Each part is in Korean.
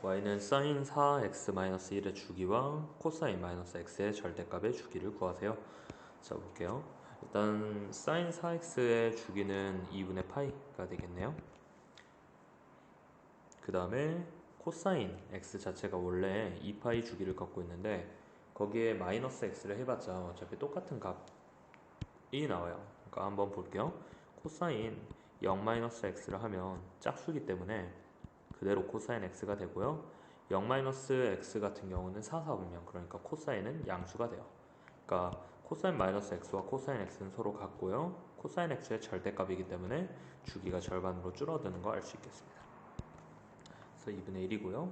y는 sin 4x-1의 주기와 코사인 -x의 절대값의 주기를 구하세요. 자, 볼게요. 일단 sin 4x의 주기는 2분의 파이가 되겠네요. 그 다음에 코사인 x 자체가 원래 2파이 주기를 갖고 있는데 거기에 마이너스 x를 해봤자 어차피 똑같은 값이 나와요. 그러니까 한번 볼게요. 코사인 0-x를 하면 짝수기 때문에 그대로 코사인 x가 되고요. 0-x 같은 경우는 4,4분면, 그러니까 코사인은 양수가 돼요. 그러니까 코사인 -x와 코사인 x는 서로 같고요. 코사인 x의 절대값이기 때문에 주기가 절반으로 줄어드는 거 알 수 있겠습니다. 그래서 2분의 1이고요.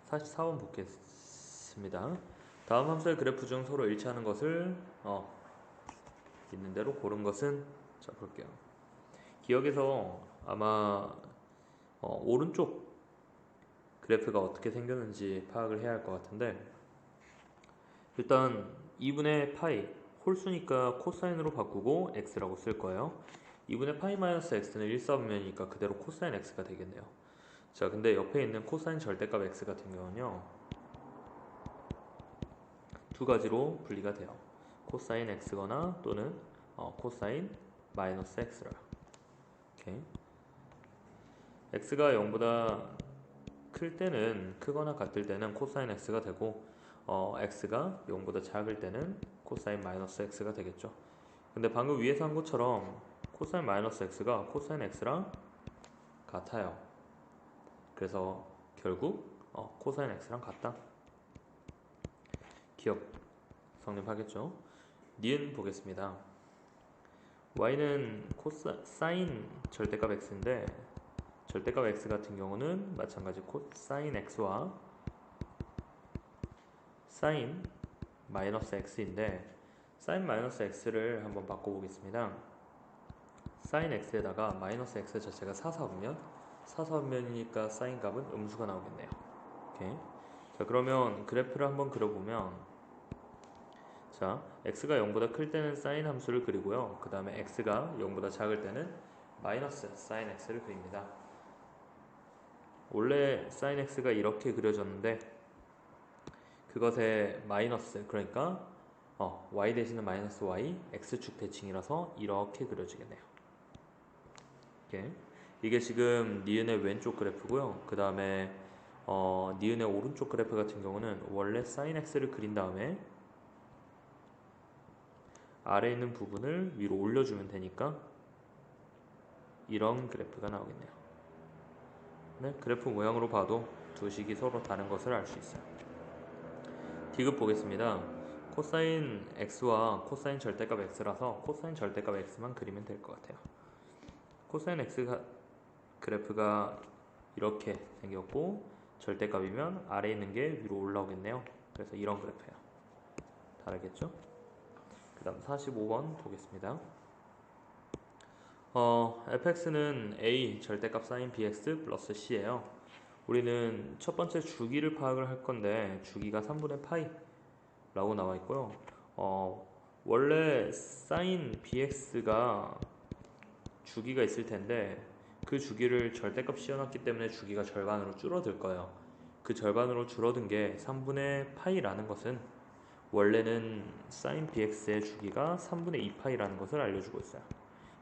44번 보겠습니다. 다음 함수의 그래프 중 서로 일치하는 것을 있는 대로 고른 것은, 자, 볼게요. 기억에서 아마 오른쪽 그래프가 어떻게 생겼는지 파악을 해야 할 것 같은데, 일단 2분의 파이 홀수니까 코사인으로 바꾸고 x라고 쓸 거예요. 2분의 파이 마이너스 x는 1사분면이니까 그대로 코사인 x가 되겠네요. 자, 근데 옆에 있는 코사인 절대값 x 같은 경우는요, 두 가지로 분리가 돼요. 코사인 x거나 또는 코사인 마이너스 x라. 오케이. x가 0보다 클 때는, 크거나 같을 때는 코사인 x가 되고 x가 0보다 작을 때는 코사인 마이너스 x가 되겠죠. 근데 방금 위에서 한 것처럼 코사인 마이너스 x가 코사인 x랑 같아요. 그래서 결국 코사인 x랑 같다. 기억 성립하겠죠. 니은 보겠습니다. y는 사인 절대값 x인데 절대값 x 같은 경우는 마찬가지 코사인 x와 사인 마이너스 x인데 사인 마이너스 x를 한번 바꿔보겠습니다. 사인 x에다가 마이너스 x 자체가 4사분면, 4사분면이니까 사인 값은 음수가 나오겠네요. 오케이. 자, 그러면 그래프를 한번 그려보면, 자, x가 0보다 클 때는 사인 함수를 그리고요. 그 다음에 x가 0보다 작을 때는 마이너스 사인 x를 그립니다. 원래 사인 x가 이렇게 그려졌는데 그것의 마이너스, 그러니까 y 대신은 마이너스 y, x축 대칭이라서 이렇게 그려지겠네요. 오케이. 이게 지금 니은의 왼쪽 그래프고요. 그 다음에 니은의 오른쪽 그래프 같은 경우는 원래 사인 x를 그린 다음에 아래에 있는 부분을 위로 올려주면 되니까 이런 그래프가 나오겠네요. 네, 그래프 모양으로 봐도 두 식이 서로 다른 것을 알 수 있어요. 디귿 보겠습니다. 코사인 x와 코사인 절대값 x라서 코사인 절대값 x만 그리면 될 것 같아요. 코사인 x 그래프가 이렇게 생겼고 절대값이면 아래에 있는 게 위로 올라오겠네요. 그래서 이런 그래프예요. 다르겠죠? 그 다음 45번 보겠습니다. fx는 a 절대값 sin bx 플러스 c예요. 우리는 첫 번째 주기를 파악을 할 건데 주기가 3분의 파이 라고 나와 있고요. 원래 sin bx가 주기가 있을 텐데 그 주기를 절대값 씌워놨기 때문에 주기가 절반으로 줄어들 거예요. 그 절반으로 줄어든 게 3분의 파이라는 것은 원래는 sin bx의 주기가 3분의 2파이라는 것을 알려주고 있어요.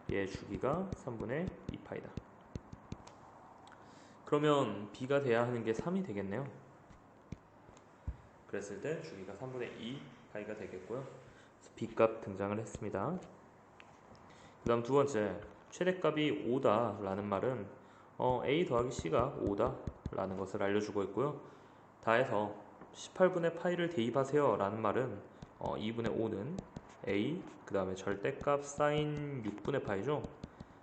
얘의 주기가 3분의 2파이다. 그러면 b가 돼야 하는 게 3이 되겠네요. 그랬을 때 주기가 3분의 2파이가 되겠고요. b값 등장을 했습니다. 그 다음 두 번째, 최대값이 5다 라는 말은 a 더하기 c가 5다 라는 것을 알려주고 있고요. 다해서 18분의 파이를 대입하세요 라는 말은 2분의 5는 a, 그 다음에 절대값 사인 6분의 파이죠.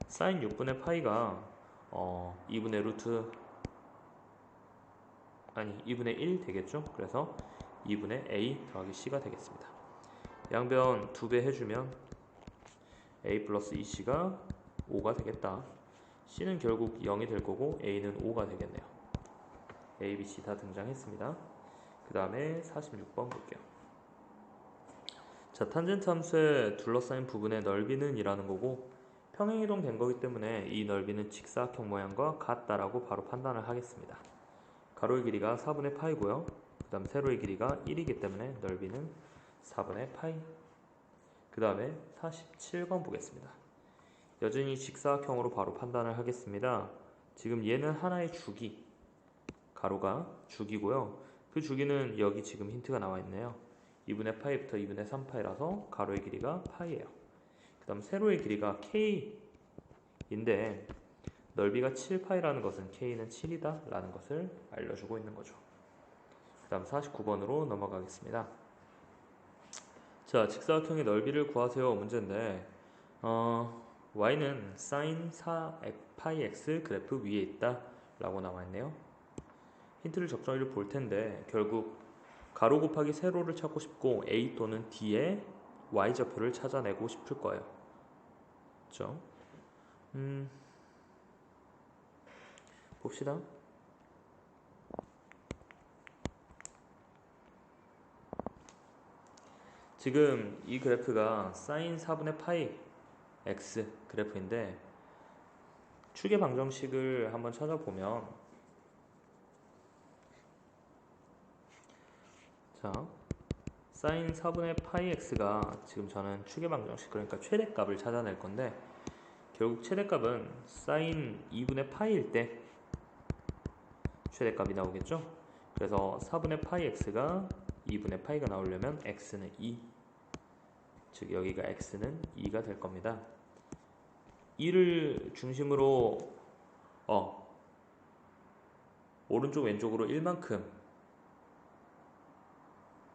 사인 6분의 파이가 2분의 1 되겠죠. 그래서 2분의 a 더하기 c가 되겠습니다. 양변 2배 해주면 a 플러스 2c가 5가 되겠다. c는 결국 0이 될 거고 a는 5가 되겠네요. a, b, c 다 등장했습니다. 그 다음에 46번 볼게요. 자, 탄젠트 함수의 둘러싸인 부분의 넓이는 이라는 거고 평행이동 된 거기 때문에 이 넓이는 직사각형 모양과 같다라고 바로 판단을 하겠습니다. 가로의 길이가 4분의 파이고요. 그 다음 세로의 길이가 1이기 때문에 넓이는 4분의 파이. 그 다음에 47번 보겠습니다. 여전히 직사각형으로 바로 판단을 하겠습니다. 지금 얘는 하나의 주기, 가로가 주기고요. 그 주기는 여기 지금 힌트가 나와 있네요. 2분의 파이부터 2분의 3파이라서 가로의 길이가 파이예요. 그 다음 세로의 길이가 k인데 넓이가 7파이라는 것은 k는 7이다 라는 것을 알려주고 있는 거죠. 그 다음 49번으로 넘어가겠습니다. 자, 직사각형의 넓이를 구하세요 문제인데 y는 sin 4파이 x 그래프 위에 있다 라고 나와 있네요. 힌트를 적절히 볼 텐데 결국 가로 곱하기 세로를 찾고 싶고 a 또는 d의 y좌표를 찾아내고 싶을 거예요. 그렇죠? 봅시다. 지금 이 그래프가 sin 4분의 파이 x 그래프인데 추계 방정식을 한번 찾아보면 자, sin 4분의 파이 x가 지금 저는 추계 방정식 그러니까 최대값을 찾아낼 건데 결국 최대값은 sin 2분의 파이일 때 최대값이 나오겠죠? 그래서 4분의 파이 x가 2분의 파이가 나오려면 x는 2, 즉 여기가 x는 2가 될 겁니다. 2를 중심으로 오른쪽 왼쪽으로 1만큼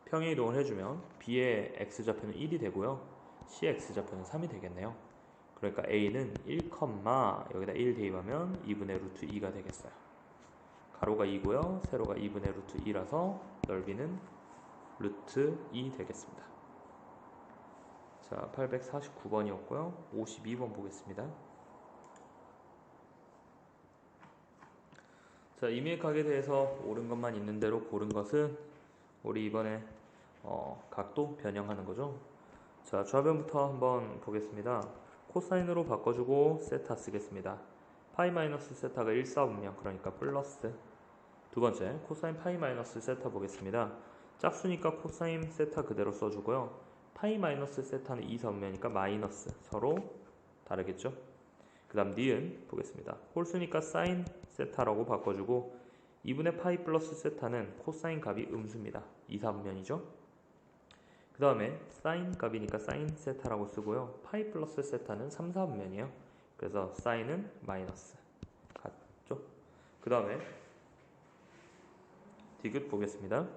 평행이동을 해주면 b의 x좌표는 1이 되고요. c의 x좌표는 3이 되겠네요. 그러니까 a는 1, 여기다 1 대입하면 2분의 루트 2가 되겠어요. 가로가 2고요. 세로가 2분의 루트 2라서 넓이는 루트 2 되겠습니다. 자, 849번이었고요. 52번 보겠습니다. 자, 이미각에 대해서 옳은 것만 있는 대로 고른 것은 우리 이번에 각도 변형하는 거죠. 자, 좌변부터 한번 보겠습니다. 코사인으로 바꿔주고 세타 쓰겠습니다. 파이 마이너스 세타가 1, 4분면 그러니까 플러스. 두 번째, 코사인 파이 마이너스 세타 보겠습니다. 짝수니까 코사인 세타 그대로 써주고요. 파이 마이너스 세타는 2, 4분면이니까 마이너스 서로 다르겠죠. 그 다음 니은 보겠습니다. 홀수니까 사인 세타라고 바꿔주고 2분의 파이 플러스 세타는 코사인 값이 음수입니다. 2, 4분면이죠. 그 다음에 사인 값이니까 사인 세타라고 쓰고요. 파이 플러스 세타는 3, 4분면이에요. 그래서 사인은 마이너스 같죠. 그 다음에 디귿 보겠습니다.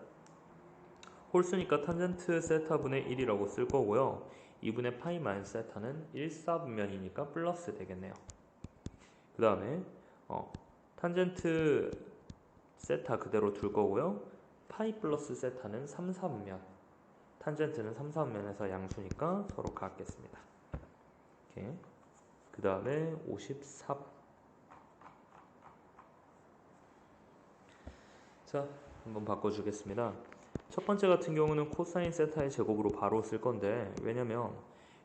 홀수니까 탄젠트 세타분의 1이라고 쓸 거고요. 2분의 파이 마이너스 세타는 1, 4분면이니까 플러스 되겠네요. 그 다음에 탄젠트 세타 그대로 둘 거고요. 파이 플러스 세타는 3, 4분면. 탄젠트는 3, 4분면에서 양수니까 서로 같겠습니다. 그 다음에 54. 자, 한번 바꿔주겠습니다. 첫 번째 같은 경우는 코사인 세타의 제곱으로 바로 쓸 건데 왜냐면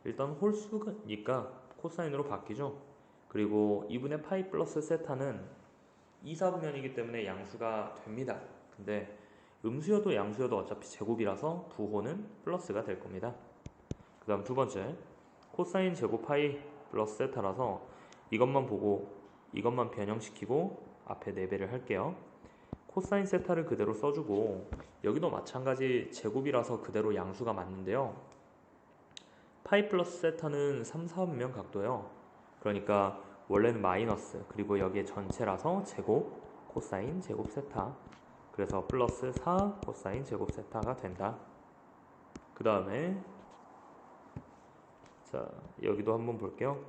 일단 홀수니까 코사인으로 바뀌죠. 그리고 2분의 파이 플러스 세타는 2, 4분면이기 때문에 양수가 됩니다. 근데 음수여도 양수여도 어차피 제곱이라서 부호는 플러스가 될 겁니다. 그 다음 두 번째, 코사인 제곱 파이 플러스 세타라서 이것만 보고 이것만 변형시키고 앞에 4배를 할게요. 코사인 세타를 그대로 써주고 여기도 마찬가지 제곱이라서 그대로 양수가 맞는데요. 파이 플러스 세타는 3, 4분면 각도예요. 그러니까 원래는 마이너스 그리고 여기에 전체라서 제곱 코사인 제곱 세타 그래서 플러스 4 코사인 제곱 세타가 된다. 그 다음에 자 여기도 한번 볼게요.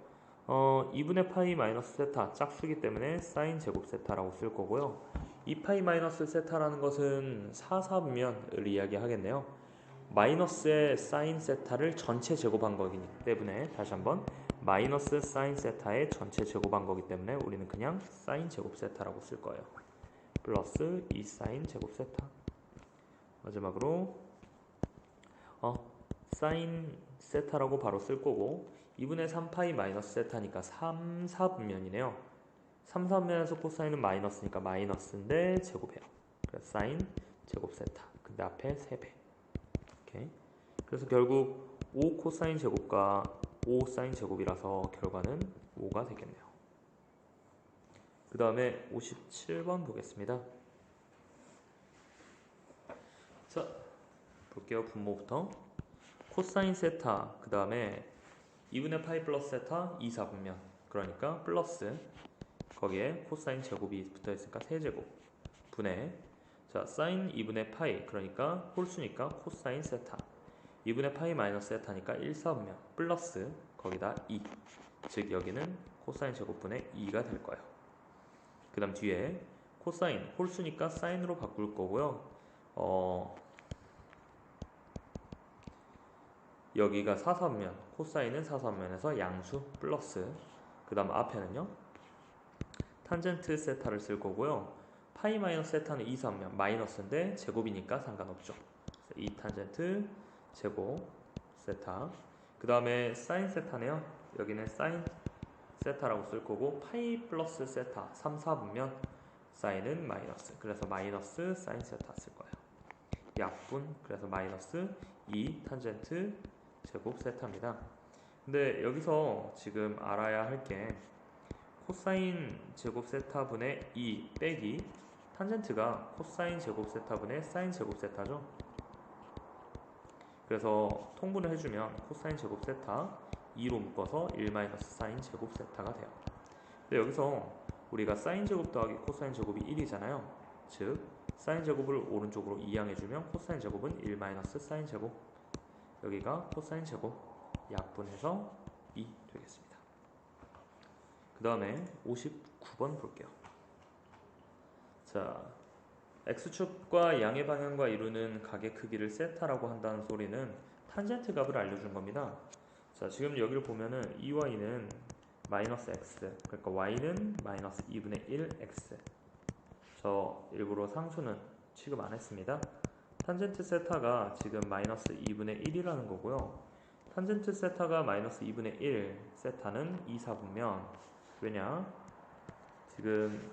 2분의 파이 마이너스 세타 짝수기 때문에 사인 제곱 세타라고 쓸 거고요. 2파이 마이너스 세타라는 것은 4, 4분면을 이야기하겠네요. 마이너스의 사인 세타를 전체 제곱한 거기 때문에 다시 한번 마이너스 사인 세타의 전체 제곱한 거기 때문에 우리는 그냥 사인 제곱 세타라고 쓸 거예요. 플러스 2 사인 제곱 세타. 마지막으로 사인 세타라고 바로 쓸 거고 2분의 3파이 마이너스 세타니까 3, 4분면이네요. 3, 4분면에서 코사인은 마이너스니까 마이너스인데 제곱해요. 그래서 사인 제곱 세타. 근데 앞에 3배. 오케이. 그래서 결국 5 코사인 제곱과 5 사인 제곱이라서 결과는 5가 되겠네요. 그 다음에 57번 보겠습니다. 자, 볼게요. 분모부터. 코사인 세타, 그 다음에 2분의 파이 플러스 세타 2, 4분면. 그러니까 플러스 거기에 코사인 제곱이 붙어있으니까 세제곱 분의, 자, 사인 2분의 파이, 그러니까 홀수니까 코사인 세타, 2분의 파이 마이너스 세타니까 1, 4분면 플러스 거기다 2, 즉 여기는 코사인 제곱분의 2가 될 거예요. 그 다음 뒤에 코사인, 홀수니까 사인으로 바꿀 거고요. 여기가 4, 4분면, 코사인은 4, 4분면에서 양수 플러스, 그 다음 앞에는요 탄젠트 세타를 쓸 거고요. 파이 마이너스 세타는 2, 3면 마이너스인데 제곱이니까 상관없죠. 2 탄젠트 제곱 세타. 그 다음에 사인 세타네요. 여기는 사인 세타라고 쓸 거고, 파이 플러스 세타 3, 4분면 사인은 마이너스, 그래서 마이너스 사인 세타 쓸 거예요. 약분, 그래서 마이너스 2 탄젠트 제곱 세타입니다. 근데 여기서 지금 알아야 할 게 코사인 제곱 세타분의 2 빼기 탄젠트가 코사인 제곱 세타분의 사인 제곱 세타죠. 그래서 통분을 해주면 코사인 제곱 세타 2로 묶어서 1 마이너스 사인 제곱 세타가 돼요. 근데 여기서 우리가 사인 제곱 더하기 코사인 제곱이 1이잖아요. 즉 사인 제곱을 오른쪽으로 이항해주면 코사인 제곱은 1 마이너스 사인 제곱, 여기가 코사인 제곱, 약분해서 2 되겠습니다. 그 다음에 59번 볼게요. 자, x축과 양의 방향과 이루는 각의 크기를 세타라고 한다는 소리는 탄젠트 값을 알려준 겁니다. 자, 지금 여기를 보면은 2y는 마이너스 x, 그러니까 y는 마이너스 2분의 1x. 저 일부러 상수는 취급 안 했습니다. 탄젠트 세타가 지금 마이너스 2분의 1이라는 거고요. 탄젠트 세타가 마이너스 2분의 1, 세타는 2, 4분면, 왜냐? 지금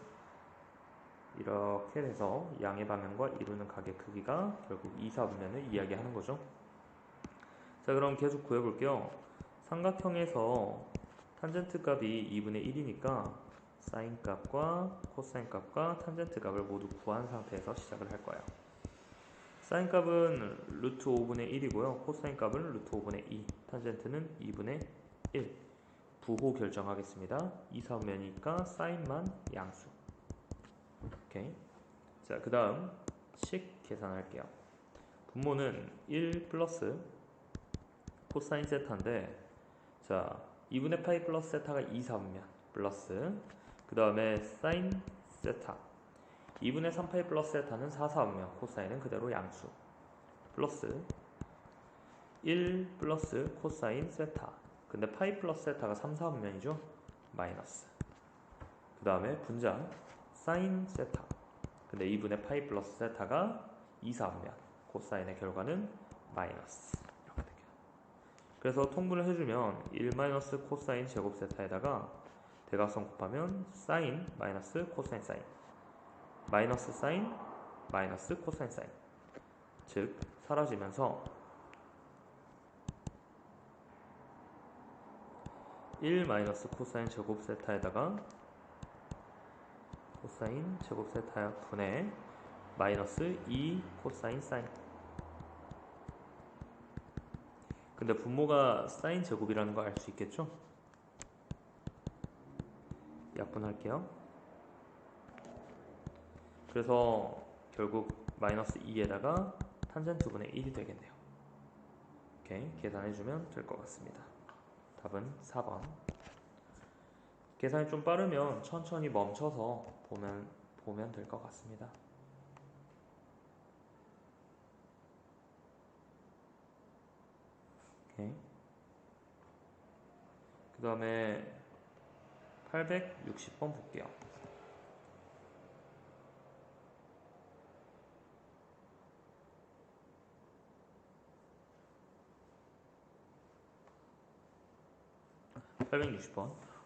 이렇게 돼서 양의 방향과 이루는 각의 크기가 결국 2, 4분면을 이야기하는 거죠. 자, 그럼 계속 구해볼게요. 삼각형에서 탄젠트 값이 2분의 1이니까 사인 값과 코사인 값과 탄젠트 값을 모두 구한 상태에서 시작을 할 거예요. 사인 값은 루트 5분의 1이고요. 코사인 값은 루트 5분의 2, 탄젠트는 2분의 1. 부호 결정하겠습니다. 2, 4분면이니까 사인만 양수. 오케이. 자, 그 다음 식 계산할게요. 분모는 1 플러스 코사인 세타인데, 자, 2분의 파이 플러스 세타가 2, 4분면 플러스, 그 다음에 사인 세타 2분의 3파이 플러스 세타는 4, 4분면, 코사인은 그대로 양수 플러스 1 플러스 코사인 세타, 근데 파이 플러스 세타가 3, 4분면이죠. 마이너스, 그 다음에 분자 사인 세타, 근데 2분의 파이 플러스 세타가 2, 4분면, 코사인의 결과는 마이너스. 이렇게 되게요. 그래서 통분을 해주면 1 마이너스 코사인 제곱 세타에다가 대각선 곱하면 사인 마이너스 코사인 사인, 마이너스 사인 마이너스 코사인 사인, 즉 사라지면서 1 마이너스 코사인 제곱 세타에다가 코사인 제곱 세타 분의 마이너스 2 코사인 사인. 근데 분모가 사인 제곱이라는 거 알 수 있겠죠? 약분할게요. 그래서 결국 마이너스 2에다가 탄젠트 분의 1이 되겠네요. 오케이, 계산해주면 될 것 같습니다. 답은 4번. 계산이 좀 빠르면 천천히 멈춰서 보면 될 것 같습니다. 오케이. 그 다음에 860번 볼게요.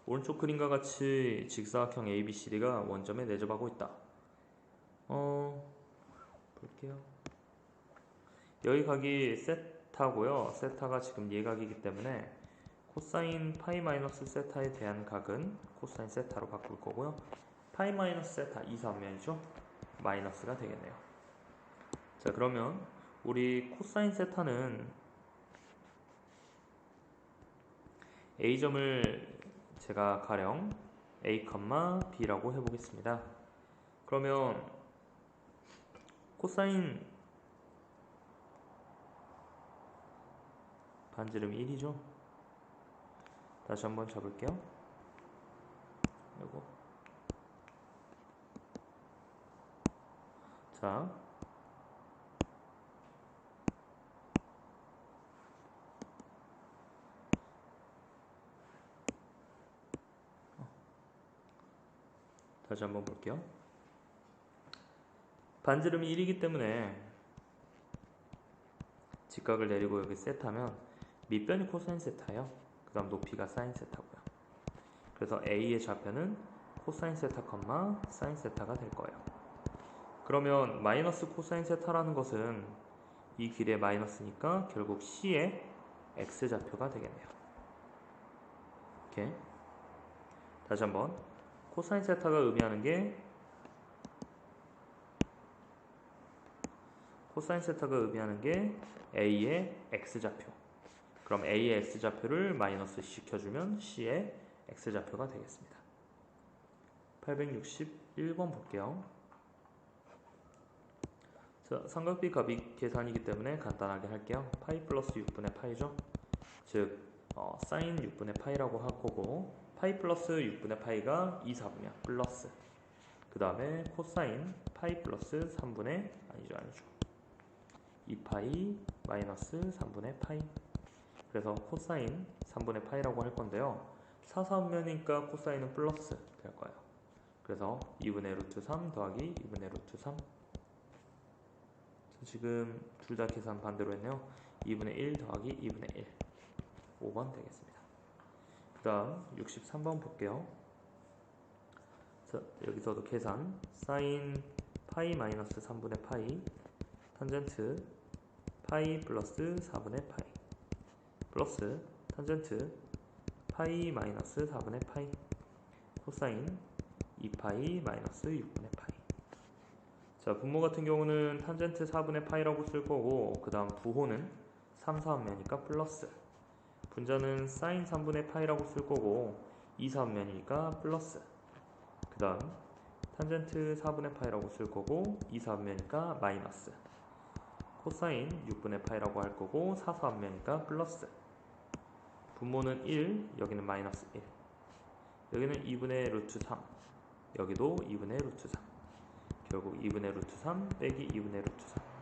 오른쪽 그림과 같이 직사각형 ABCD가 원점에 내접하고 있다. 볼게요. 여기 각이 세타고요. 세타가 지금 예각이기 때문에 코사인 파이 마이너스 세타에 대한 각은 코사인 세타로 바꿀 거고요. 파이 마이너스 세타 2, 3면이죠. 마이너스가 되겠네요. 자, 그러면 우리 코사인 세타는 A점을 제가 가령 A, B라고 해보겠습니다. 그러면 코사인 반지름이 1이죠. 다시 한번 잡을게요. 요거. 자, 다시 한번 볼게요. 반지름이 1이기 때문에 직각을 내리고 여기 세타면 밑변이 코사인 세타예요. 그 다음 높이가 사인 세타고요. 그래서 A의 좌표는 코사인 세타, 사인 세타가 될 거예요. 그러면 마이너스 코사인 세타라는 것은 이 길의 마이너스니까 결국 C의 X좌표가 되겠네요. 이렇게 다시 한번 코사인 세타가 의미하는 게 A의 X좌표. 그럼 A의 X좌표를 마이너스 시켜주면 C의 X좌표가 되겠습니다. 861번 볼게요. 자, 삼각비 값이 계산이기 때문에 간단하게 할게요. 파이 플러스 6분의 파이죠. 즉 사인 6분의 파이라고 할 거고, 파이 플러스 6분의 파이가 2, 4분이야. 플러스. 그 다음에 코사인 파이 플러스 3분의 아니죠 2파이 마이너스 3분의 파이. 그래서 코사인 3분의 파이라고 할 건데요. 사사면이니까 코사인은 플러스 될 거예요. 그래서 2분의 루트 3 더하기 2분의 루트 3. 지금 둘 다 계산 반대로 했네요. 2분의 1 더하기 2분의 1. 5번 되겠습니다. 그 다음 63번 볼게요. 자, 여기서도 계산. 사인 파이 마이너스 3분의 파이 탄젠트 파이 플러스 4분의 파이 플러스 탄젠트 파이 마이너스 4분의 파이 코사인 2파이 마이너스 6분의 파이. 자, 분모 같은 경우는 탄젠트 4분의 파이라고 쓸 거고, 그 다음 부호는 3, 4면이니까 플러스. 분자는 사인 3분의 파이라고 쓸 거고 2, 4면이니까 플러스. 그 다음 탄젠트 4분의 파이라고 쓸 거고 2, 4면이니까 마이너스. 코사인 6분의 파이라고 할 거고 4, 4면이니까 플러스. 분모는 1, 여기는 마이너스 1. 여기는 2분의 루트 3, 여기도 2분의 루트 3. 결국 2분의 루트 3 빼기 2분의 루트 3.